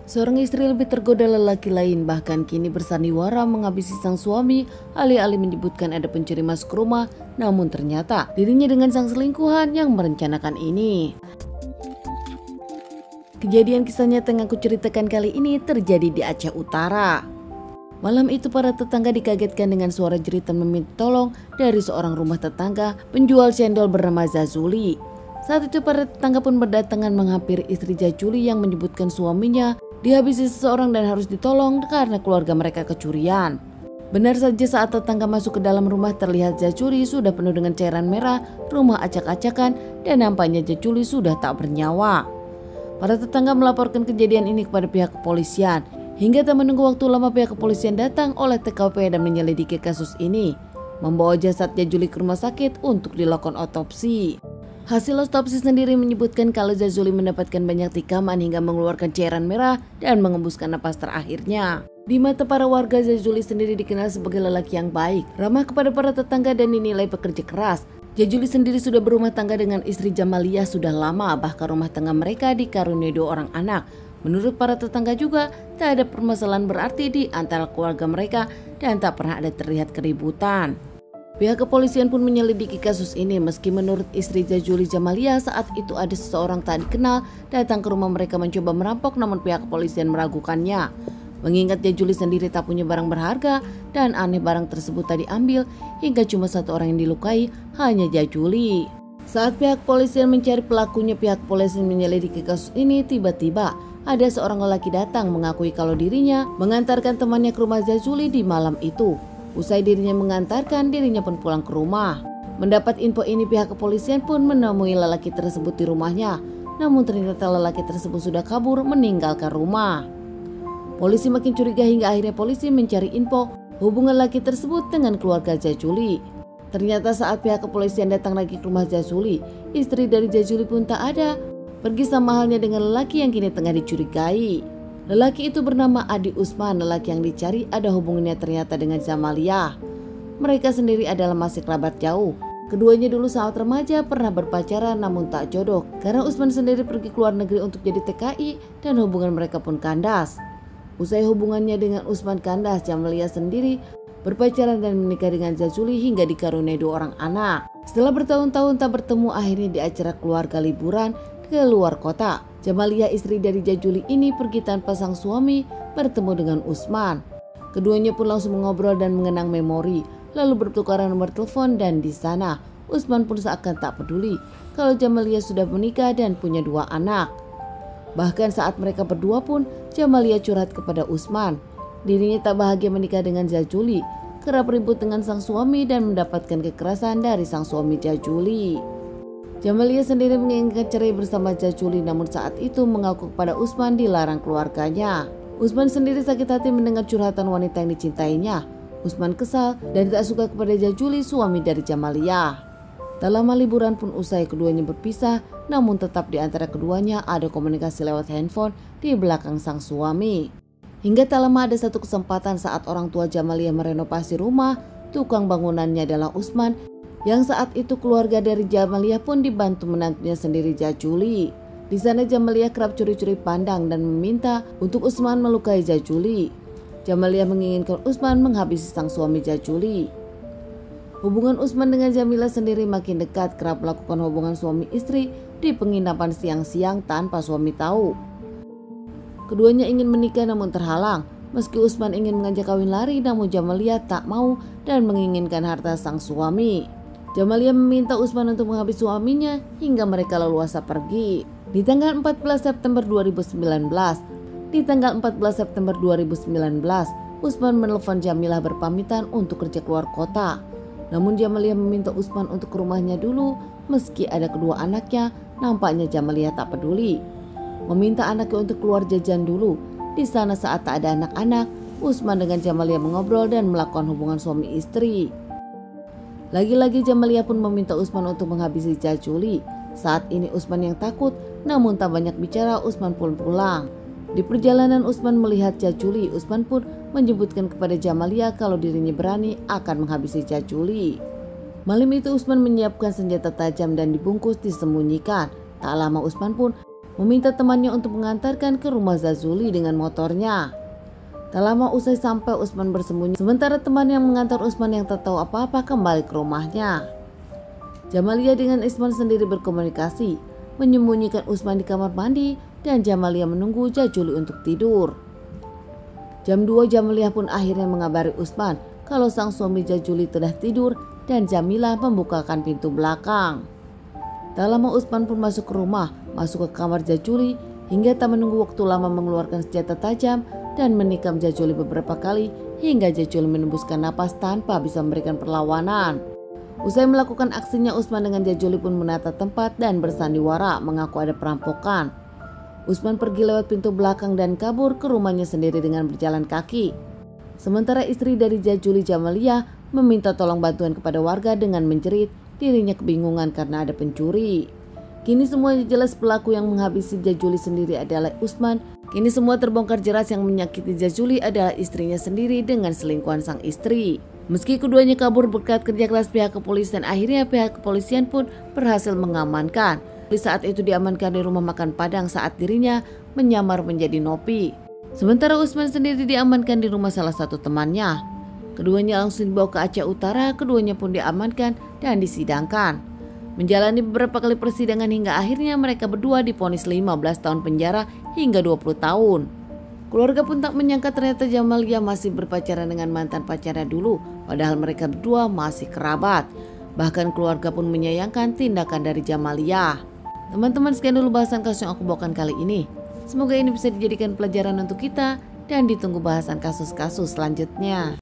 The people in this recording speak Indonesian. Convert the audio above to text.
Seorang istri lebih tergoda lelaki lain, bahkan kini bersandiwara menghabisi sang suami, alih-alih menyebutkan ada pencuri masuk ke rumah, namun ternyata dirinya dengan sang selingkuhan yang merencanakan ini. Kejadian kisah nyata yang aku ceritakan kali ini terjadi di Aceh Utara. Malam itu para tetangga dikagetkan dengan suara jeritan meminta tolong dari seorang rumah tetangga penjual cendol bernama Zazuli. Saat itu para tetangga pun berdatangan menghampiri istri Zazuli yang menyebutkan suaminya dihabisi seseorang dan harus ditolong karena keluarga mereka kecurian. Benar saja, saat tetangga masuk ke dalam rumah terlihat Zazuli sudah penuh dengan cairan merah, rumah acak-acakan, dan nampaknya Zazuli sudah tak bernyawa. Para tetangga melaporkan kejadian ini kepada pihak kepolisian. Hingga tak menunggu waktu lama pihak kepolisian datang oleh TKP dan menyelidiki kasus ini, membawa jasad Zazuli ke rumah sakit untuk dilakukan otopsi. Hasil otopsi sendiri menyebutkan kalau Zazuli mendapatkan banyak tikaman hingga mengeluarkan cairan merah dan mengembuskan napas terakhirnya. Di mata para warga, Zazuli sendiri dikenal sebagai lelaki yang baik, ramah kepada para tetangga dan dinilai pekerja keras. Zazuli sendiri sudah berumah tangga dengan istri Jamaliyah sudah lama, bahkan rumah tangga mereka dikaruniai 2 orang anak. Menurut para tetangga juga tak ada permasalahan berarti di antara keluarga mereka dan tak pernah ada terlihat keributan. Pihak kepolisian pun menyelidiki kasus ini, meski menurut istri Zazuli Jamaliyah saat itu ada seseorang tak dikenal datang ke rumah mereka mencoba merampok, namun pihak kepolisian meragukannya. Mengingat Zazuli sendiri tak punya barang berharga dan aneh barang tersebut tak diambil hingga cuma 1 orang yang dilukai, hanya Zazuli. Saat pihak kepolisian mencari pelakunya, pihak kepolisian menyelidiki kasus ini, tiba-tiba ada seorang lelaki datang mengakui kalau dirinya mengantarkan temannya ke rumah Zazuli di malam itu. Usai dirinya mengantarkan, dirinya pun pulang ke rumah. Mendapat info ini, pihak kepolisian pun menemui lelaki tersebut di rumahnya. Namun ternyata lelaki tersebut sudah kabur meninggalkan rumah. Polisi makin curiga hingga akhirnya polisi mencari info hubungan lelaki tersebut dengan keluarga Zazuli. Ternyata saat pihak kepolisian datang lagi ke rumah Zazuli, istri dari Zazuli pun tak ada. Pergi sama halnya dengan lelaki yang kini tengah dicurigai. Lelaki itu bernama Adi Usman. Lelaki yang dicari ada hubungannya ternyata dengan Jamaliyah. Mereka sendiri adalah masih kerabat jauh. Keduanya dulu saat remaja pernah berpacaran namun tak jodoh, karena Usman sendiri pergi ke luar negeri untuk jadi TKI dan hubungan mereka pun kandas. Usai hubungannya dengan Usman kandas, Jamaliyah sendiri berpacaran dan menikah dengan Zazuli hingga dikaruniai 2 orang anak. Setelah bertahun-tahun tak bertemu, akhirnya di acara keluarga liburan ke luar kota, Jamaliyah istri dari Zazuli ini pergi tanpa sang suami bertemu dengan Usman. Keduanya pun langsung mengobrol dan mengenang memori, lalu bertukaran nomor telepon, dan di sana Usman pun seakan tak peduli kalau Jamaliyah sudah menikah dan punya 2 anak. Bahkan saat mereka berdua pun Jamaliyah curhat kepada Usman. Dirinya tak bahagia menikah dengan Zazuli, kerap ribut dengan sang suami dan mendapatkan kekerasan dari sang suami Zazuli. Jamaliyah sendiri menginginkan cerai bersama Zazuli, namun saat itu mengaku kepada Usman dilarang keluarganya. Usman sendiri sakit hati mendengar curhatan wanita yang dicintainya. Usman kesal dan tak suka kepada Zazuli, suami dari Jamaliyah. Tak lama liburan pun usai, keduanya berpisah, namun tetap di antara keduanya ada komunikasi lewat handphone di belakang sang suami. Hingga tak lama ada satu kesempatan saat orang tua Jamaliyah merenovasi rumah, tukang bangunannya adalah Usman, yang saat itu keluarga dari Jamaliyah pun dibantu menantunya sendiri Zazuli. Di sana Jamaliyah kerap curi-curi pandang dan meminta untuk Usman melukai Zazuli. Jamaliyah menginginkan Usman menghabisi sang suami Zazuli. Hubungan Usman dengan Jamilah sendiri makin dekat, kerap melakukan hubungan suami istri di penginapan siang-siang tanpa suami tahu. Keduanya ingin menikah namun terhalang. Meski Usman ingin mengajak kawin lari, namun Jamaliyah tak mau dan menginginkan harta sang suami. Jamaliyah meminta Usman untuk menghabisi suaminya hingga mereka leluasa pergi. Di tanggal 14 September 2019, Usman menelpon Jamilah berpamitan untuk kerja keluar kota. Namun Jamaliyah meminta Usman untuk ke rumahnya dulu, meski ada kedua anaknya, nampaknya Jamaliyah tak peduli. Meminta anaknya untuk keluar jajan dulu. Di sana saat tak ada anak-anak, Usman dengan Jamaliyah mengobrol dan melakukan hubungan suami istri. Lagi-lagi Jamaliyah pun meminta Usman untuk menghabisi Zazuli. Saat ini Usman yang takut, namun tak banyak bicara, Usman pun pulang. Di perjalanan Usman melihat Zazuli, Usman pun menyebutkan kepada Jamaliyah kalau dirinya berani akan menghabisi Zazuli. Malam itu Usman menyiapkan senjata tajam dan dibungkus disembunyikan. Tak lama Usman pun meminta temannya untuk mengantarkan ke rumah Jazuli dengan motornya. Tak lama usai sampai, Usman bersembunyi, sementara teman yang mengantar Usman yang tak tahu apa-apa kembali ke rumahnya. Jamalia dengan Isman sendiri berkomunikasi, menyembunyikan Usman di kamar mandi, dan Jamalia menunggu Jazuli untuk tidur. Jam 2 Jamalia pun akhirnya mengabari Usman kalau sang suami Jazuli telah tidur dan Jamila membukakan pintu belakang. Tak lama Usman pun masuk ke rumah, masuk ke kamar Jazuli hingga tak menunggu waktu lama mengeluarkan senjata tajam dan menikam Jazuli beberapa kali hingga Jazuli menembuskan napas tanpa bisa memberikan perlawanan. Usai melakukan aksinya, Usman dengan Jazuli pun menata tempat dan bersandiwara mengaku ada perampokan. Usman pergi lewat pintu belakang dan kabur ke rumahnya sendiri dengan berjalan kaki. Sementara istri dari Jazuli, Jamalia, meminta tolong bantuan kepada warga dengan menjerit dirinya kebingungan karena ada pencuri. Kini semua jelas pelaku yang menghabisi Jazuli sendiri adalah Usman. Kini semua terbongkar jelas yang menyakiti Jazuli adalah istrinya sendiri dengan selingkuhan sang istri. Meski keduanya kabur berkat kerja keras pihak kepolisian, akhirnya pihak kepolisian pun berhasil mengamankan. Di saat itu diamankan di rumah makan Padang saat dirinya menyamar menjadi Nopi. Sementara Usman sendiri diamankan di rumah salah satu temannya. Keduanya langsung dibawa ke Aceh Utara, keduanya pun diamankan dan disidangkan. Menjalani beberapa kali persidangan hingga akhirnya mereka berdua divonis 15 tahun penjara hingga 20 tahun. Keluarga pun tak menyangka ternyata Jamalia masih berpacaran dengan mantan pacarnya dulu, padahal mereka berdua masih kerabat. Bahkan keluarga pun menyayangkan tindakan dari Jamalia. Teman-teman, sekian dulu bahasan kasus yang aku bawakan kali ini. Semoga ini bisa dijadikan pelajaran untuk kita dan ditunggu bahasan kasus-kasus selanjutnya.